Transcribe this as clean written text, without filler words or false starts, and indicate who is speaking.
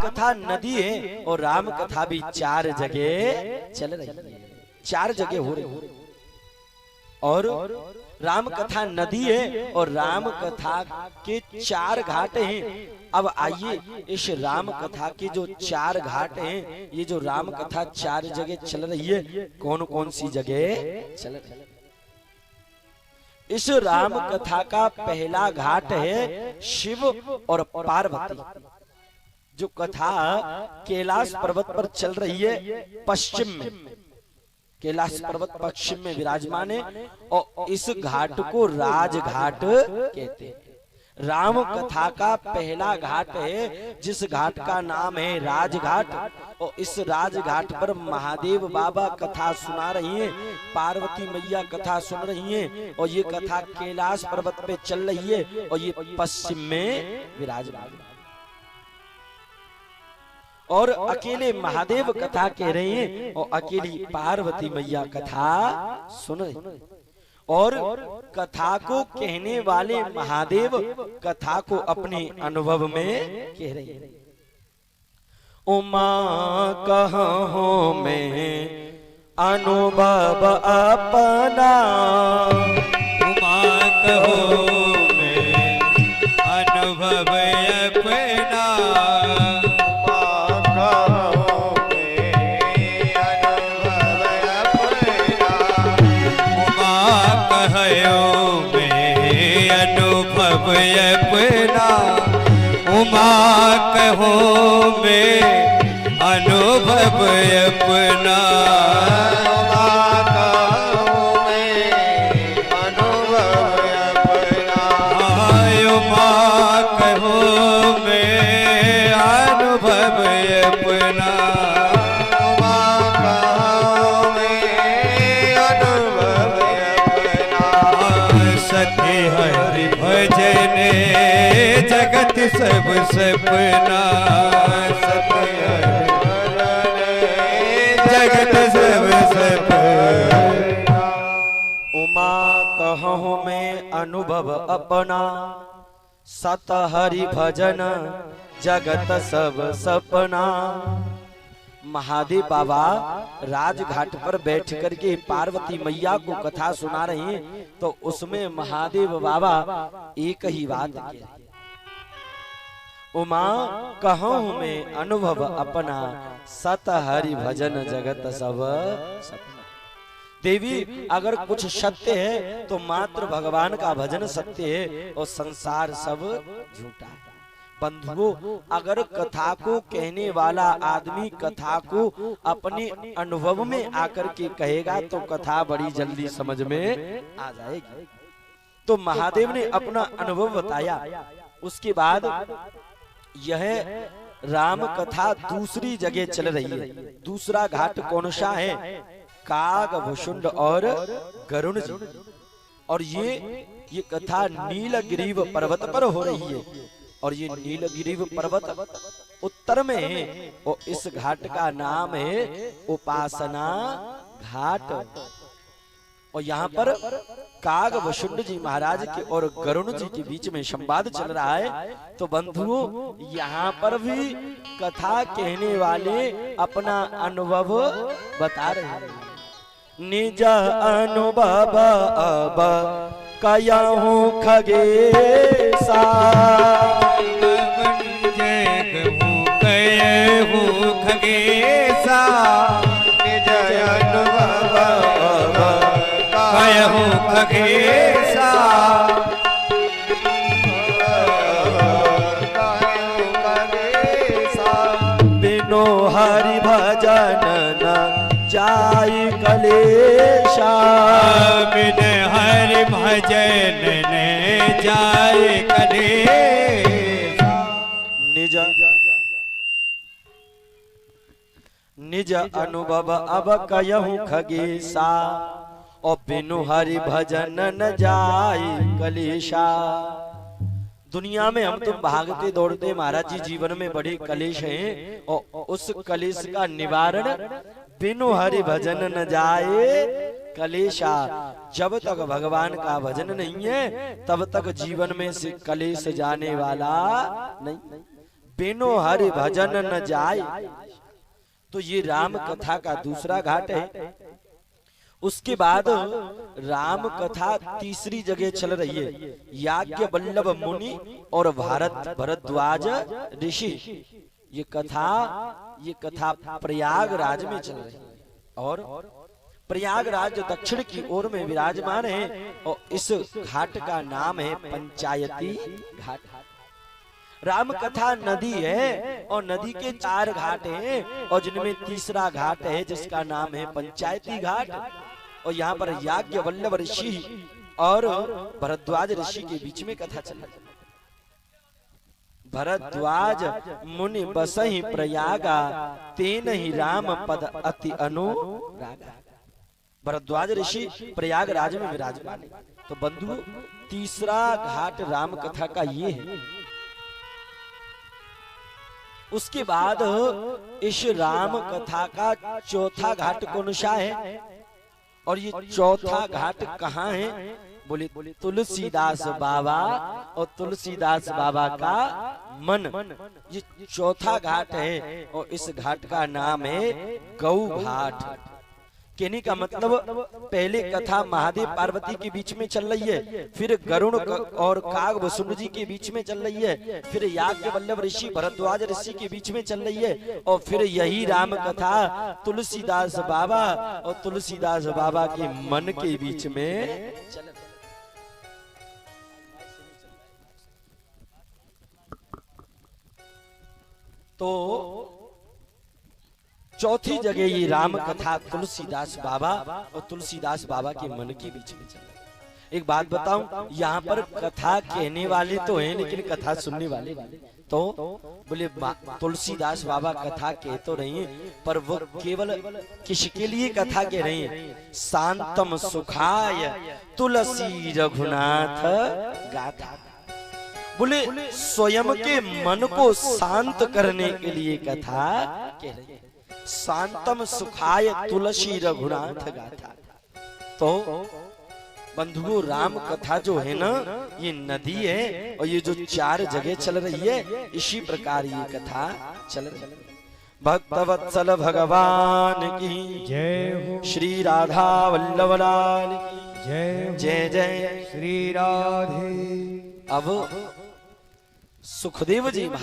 Speaker 1: कथा नदी है और राम कथा भी 4 जगह चल रही है, 4 जगह हो रही है। और राम कथा नदी है और राम कथा के 4 घाट हैं। अब आइए इस राम कथा के जो 4 घाट हैं, ये जो राम कथा 4 जगह चल रही है, कौन कौन सी जगह चल रही है। इस राम कथा का पहला घाट है शिव और पार्वती। जो कथा कैलाश पर्वत पर चल रही है पश्चिम में, कैलाश पर्वत पश्चिम में विराजमान है और इस घाट को राजघाट कहते हैं। राम कथा का पहला घाट है जिस घाट का नाम है राजघाट, और इस राजघाट पर महादेव बाबा कथा सुना रही हैं, पार्वती मैया कथा सुन रही हैं, और ये कथा कैलाश पर्वत पे चल रही है और ये पश्चिम में विराजमान है। और अकेले महादेव कथा कह रहे हैं और अकेली पार्वती मैया कथा सुन रही हैं। और कथा को कहने वाले महादेव कथा को अपने अनुभव में कह रहे हैं। उमा कहो में अनुभव अपना,
Speaker 2: उमा कहो में अनुभव अपना, अपना उमा कहो में अनुभव अपना, उमा कहो में अनुभव अपना, उमा कहो में अनुभव अपना, उमा कहो में अनुभव अपना। सत्य हरि भजन जगत सब सपना, सत्य जगत सब सपना।
Speaker 1: उमा कहो में अनुभव अपना, सत हरि भजन जगत सब सपना। महादेव बाबा राजघाट पर बैठ करके पार्वती मैया को कथा सुना रहे हैं, तो उसमें महादेव बाबा एक ही बात कहते हैं, उमा कहूं में अनुभव अपना, सत हरि भजन जगत सब सपना। देवी अगर कुछ सत्य है तो मात्र भगवान का भजन सत्य है और संसार सब झूठा है। बंधुओं, अगर कथा को कहने वाला आदमी कथा को अपने अनुभव में आकर के कहेगा तो कथा बड़ी जल्दी समझ में आ जाएगी। तो महादेव ने अपना अनुभव बताया। उसके बाद यह राम कथा दूसरी जगह चल रही है। दूसरा घाट कौन सा है? काग, भुषुंड और गरुण जी। और ये कथा नीलगिरीव पर्वत पर हो रही है, और ये नीलगिरीव पर्वत उत्तर में है, और इस घाट का नाम है उपासना घाट। और यहाँ पर काग वसुंड जी महाराज के और गरुण जी के बीच में संवाद चल रहा है। तो बंधुओं, यहाँ पर भी कथा कहने वाले अपना अनुभव बता रहे हैं। निज अनुभव अब कयाहू खगेसा,
Speaker 2: खगेसा, निज अनुभव कयहू खगेसा,
Speaker 1: बिनु हरि भजन न जाय कलेशा,
Speaker 2: बिन हरि भजन न जाय कलेशा।
Speaker 1: निज अनुभव अब कयहू खगेसा, और बिनु हरि भजन न जाय कलेशा। दुनिया में हम तो भागते दौड़ते महाराज जी जीवन में बड़े कलेश हैं, और उस कलेश का निवारण बिनु हरि भजन न जाए कलेशा। जब तक भगवान का भजन नहीं है तब तक जीवन में से कलेश जाने वाला नहीं। बिनु हरि भजन न जाय। तो ये राम कथा का दूसरा घाट है। उसके बाद राम कथा तीसरी जगह चल रही है, याज्ञवल्लभ मुनि और भरद्वाज ऋषि। ये कथा प्रयागराज में चल रही है और प्रयागराज दक्षिण की ओर में विराजमान है और इस घाट का नाम है पंचायती घाट। राम कथा नदी है और नदी के 4 घाट हैं और जिनमें तीसरा घाट है जिसका नाम है पंचायती घाट। और यहाँ पर याज्ञवल्लभ ऋषि और भरद्वाज ऋषि के बीच में कथा चल रही है। भरद्वाज मुनि बसहि प्रयागा, तेन ही राम पद अति अनुरागा। भरद्वाज ऋषि प्रयागराज में विराजमान है। तो बंधु, तीसरा घाट राम कथा का ये है। उसके बाद इस राम कथा का चौथा घाट कौन सा है और ये चौथा घाट कहाँ है? बोले तुलसीदास बाबा और तुलसीदास बाबा का मन, ये चौथा घाट है और इस घाट का नाम है गौ घाट। कहने का मतलब पहले कथा महादेव पार्वती के बीच में चल रही है, फिर गरुण और काग वसुंध जी के बीच में चल रही है, फिर याज्ञवल्लभ ऋषि भरद्वाज ऋषि के बीच में चल रही है और फिर यही राम कथा तुलसीदास बाबा और तुलसीदास बाबा के मन के बीच में चल रही है। तो चौथी जगह ये राम कथा तुलसीदास बाबा और तुलसीदास बाबा के मन के बीच में चल रही है। एक बात बताऊं, यहाँ पर कथा कहने वाले तो हैं लेकिन कथा सुनने वाले तो बोले तुलसीदास बाबा कथा कह तो रही हैं पर वो केवल किसके लिए कथा कह रही हैं? शांतम सुखाय तुलसी रघुनाथ गाथा। बोले स्वयं के मन को शांत करने के लिए कथा कह रही है। शांतम सुखाय तुलसी रघुनाथ गाथा। तो बंधुओं, राम कथा जो है ना, ये नदी है और ये जो 4 जगह चल रही है, इसी प्रकार ये कथा चल रही है। भक्तवत्सल भगवान की
Speaker 2: जय।
Speaker 1: श्री राधा वल्लभ लाल की
Speaker 2: जय।
Speaker 1: जय जय
Speaker 2: श्री राधे।
Speaker 1: अब सुखदेव जी महाराज